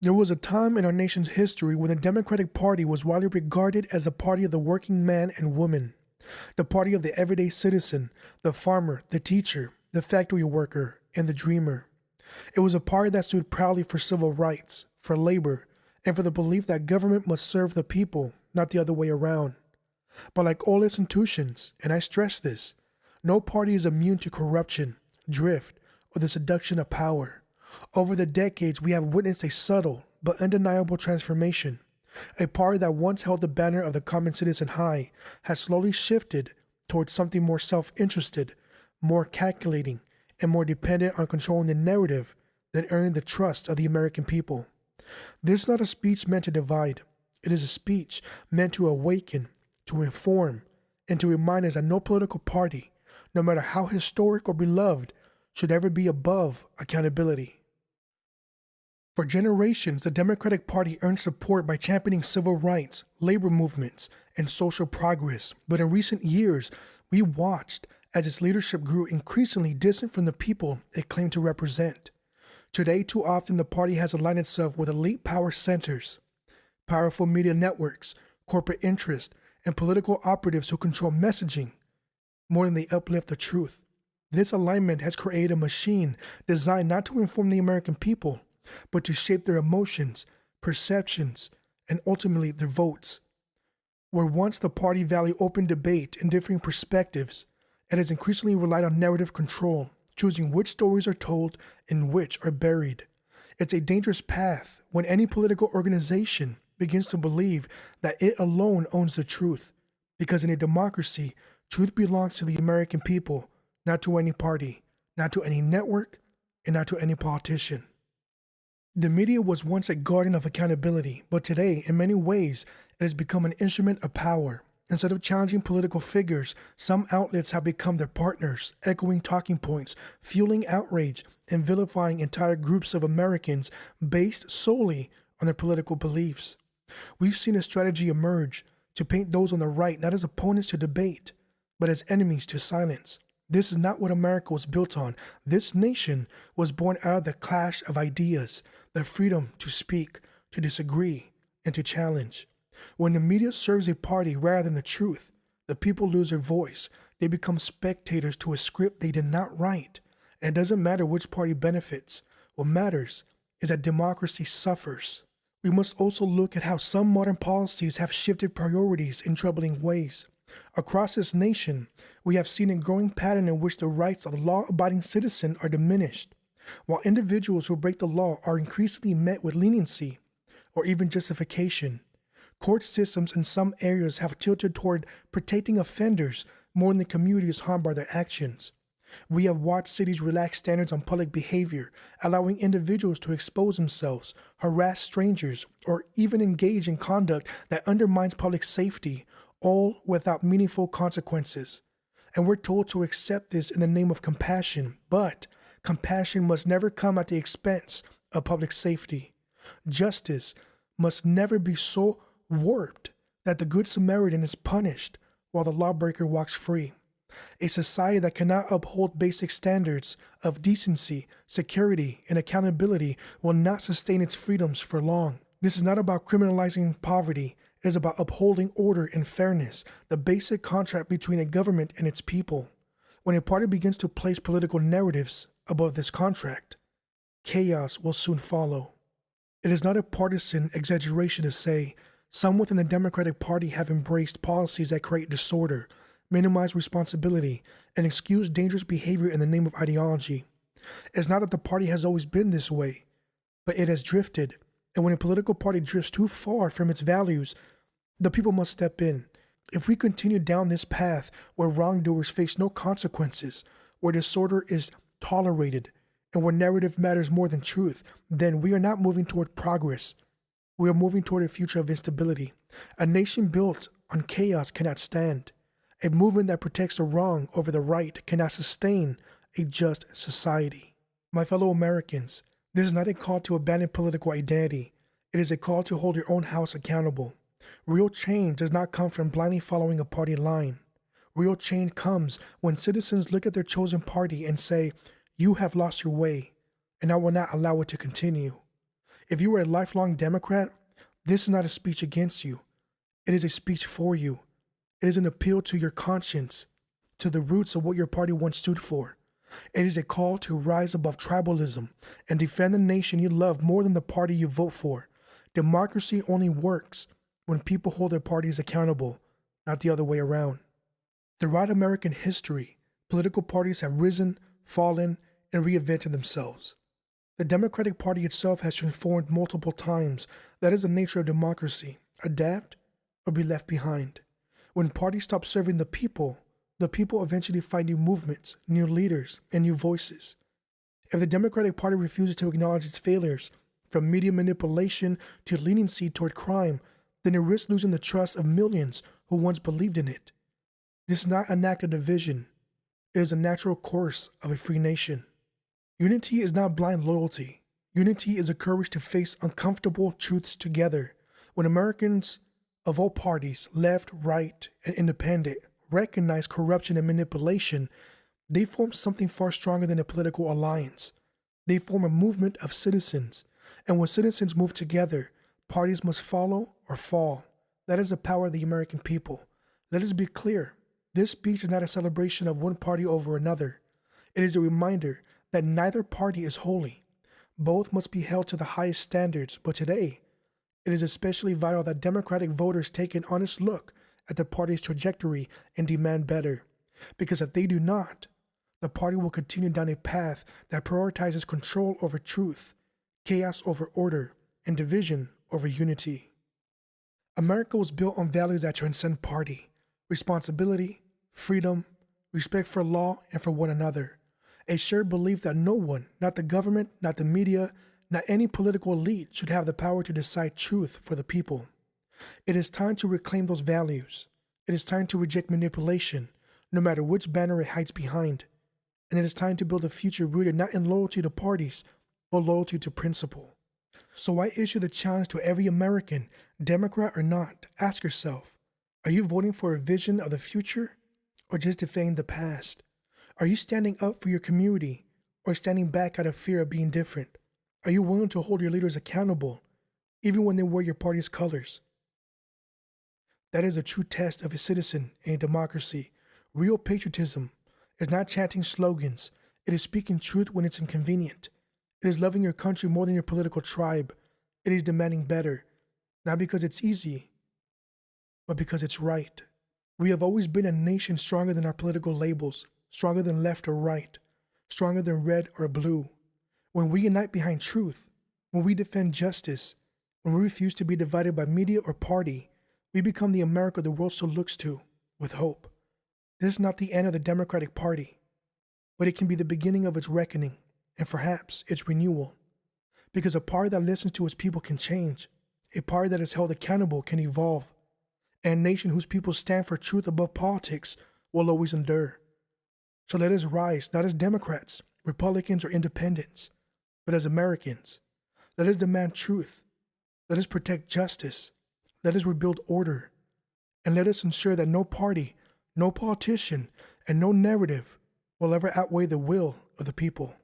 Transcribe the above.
There was a time in our nation's history when the Democratic Party was widely regarded as the party of the working man and woman, the party of the everyday citizen, the farmer, the teacher, the factory worker, and the dreamer. It was a party that stood proudly for civil rights, for labor, and for the belief that government must serve the people, not the other way around. But like all institutions, and I stress this, no party is immune to corruption, drift, or the seduction of power. Over the decades, we have witnessed a subtle but undeniable transformation. A party that once held the banner of the common citizen high has slowly shifted towards something more self-interested, more calculating, and more dependent on controlling the narrative than earning the trust of the American people. This is not a speech meant to divide. It is a speech meant to awaken, to inform, and to remind us that no political party, no matter how historic or beloved, should ever be above accountability. For generations, the Democratic Party earned support by championing civil rights, labor movements, and social progress. But in recent years, we watched as its leadership grew increasingly distant from the people it claimed to represent. Today, too often, the party has aligned itself with elite power centers, powerful media networks, corporate interests, and political operatives who control messaging more than they uplift the truth. This alignment has created a machine designed not to inform the American people, but to shape their emotions, perceptions, and ultimately their votes. Where once the party valued open debate and differing perspectives, it has increasingly relied on narrative control, choosing which stories are told and which are buried. It's a dangerous path when any political organization begins to believe that it alone owns the truth, because in a democracy, truth belongs to the American people, not to any party, not to any network, and not to any politician. The media was once a guardian of accountability, but today, in many ways, it has become an instrument of power. Instead of challenging political figures, some outlets have become their partners, echoing talking points, fueling outrage, and vilifying entire groups of Americans based solely on their political beliefs. We've seen a strategy emerge to paint those on the right not as opponents to debate, but as enemies to silence. This is not what America was built on. This nation was born out of the clash of ideas, the freedom to speak, to disagree, and to challenge. When the media serves a party rather than the truth, the people lose their voice. They become spectators to a script they did not write. And it doesn't matter which party benefits. What matters is that democracy suffers. We must also look at how some modern policies have shifted priorities in troubling ways. Across this nation, we have seen a growing pattern in which the rights of the law-abiding citizen are diminished, while individuals who break the law are increasingly met with leniency or even justification. Court systems in some areas have tilted toward protecting offenders more than the communities harmed by their actions. We have watched cities relax standards on public behavior, allowing individuals to expose themselves, harass strangers, or even engage in conduct that undermines public safety, all without meaningful consequences. And we're told to accept this in the name of compassion, but compassion must never come at the expense of public safety. Justice must never be so warped that the Good Samaritan is punished while the lawbreaker walks free. A society that cannot uphold basic standards of decency, security, and accountability will not sustain its freedoms for long. This is not about criminalizing poverty. It is about upholding order and fairness, the basic contract between a government and its people. When a party begins to place political narratives above this contract, chaos will soon follow. It is not a partisan exaggeration to say some within the Democratic Party have embraced policies that create disorder, minimize responsibility, and excuse dangerous behavior in the name of ideology. It's not that the party has always been this way, but it has drifted, and when a political party drifts too far from its values, the people must step in. If we continue down this path where wrongdoers face no consequences, where disorder is tolerated, and where narrative matters more than truth, then we are not moving toward progress. We are moving toward a future of instability. A nation built on chaos cannot stand. A movement that protects the wrong over the right cannot sustain a just society. My fellow Americans, this is not a call to abandon political identity. It is a call to hold your own house accountable. Real change does not come from blindly following a party line. Real change comes when citizens look at their chosen party and say, "You have lost your way, and I will not allow it to continue." If you are a lifelong Democrat, this is not a speech against you. It is a speech for you. It is an appeal to your conscience, to the roots of what your party once stood for. It is a call to rise above tribalism and defend the nation you love more than the party you vote for. Democracy only works when people hold their parties accountable, not the other way around. Throughout American history, political parties have risen, fallen, and reinvented themselves. The Democratic Party itself has transformed multiple times. That is the nature of democracy: adapt or be left behind. When parties stop serving the people eventually find new movements, new leaders, and new voices. If the Democratic Party refuses to acknowledge its failures, from media manipulation to leniency toward crime, then it risks losing the trust of millions who once believed in it. This is not an act of division. It is a natural course of a free nation. Unity is not blind loyalty. Unity is the courage to face uncomfortable truths together. When Americans of all parties, left, right, and independent, recognize corruption and manipulation, they form something far stronger than a political alliance. They form a movement of citizens. And when citizens move together, parties must follow or fall. That is the power of the American people. Let us be clear. This speech is not a celebration of one party over another. It is a reminder that neither party is holy. Both must be held to the highest standards, but today, it is especially vital that Democratic voters take an honest look at the party's trajectory and demand better. Because if they do not, the party will continue down a path that prioritizes control over truth, chaos over order, and division over unity. America was built on values that transcend party: responsibility, freedom, respect for law and for one another. A shared belief that no one, not the government, not the media, not any political elite, should have the power to decide truth for the people. It is time to reclaim those values. It is time to reject manipulation, no matter which banner it hides behind. And it is time to build a future rooted not in loyalty to parties, but loyalty to principle. So I issue the challenge to every American, Democrat or not. Ask yourself, are you voting for a vision of the future or just defending the past? Are you standing up for your community or standing back out of fear of being different? Are you willing to hold your leaders accountable, even when they wear your party's colors? That is a true test of a citizen in a democracy. Real patriotism is not chanting slogans. It is speaking truth when it's inconvenient. It is loving your country more than your political tribe. It is demanding better, not because it's easy, but because it's right. We have always been a nation stronger than our political labels, stronger than left or right, stronger than red or blue. When we unite behind truth, when we defend justice, when we refuse to be divided by media or party, we become the America the world still looks to with hope. This is not the end of the Democratic Party, but it can be the beginning of its reckoning and perhaps its renewal. Because a party that listens to its people can change. A party that is held accountable can evolve. And a nation whose people stand for truth above politics will always endure. So let us rise, not as Democrats, Republicans, or independents, but as Americans. Let us demand truth. Let us protect justice. Let us rebuild order. And let us ensure that no party, no politician, and no narrative will ever outweigh the will of the people.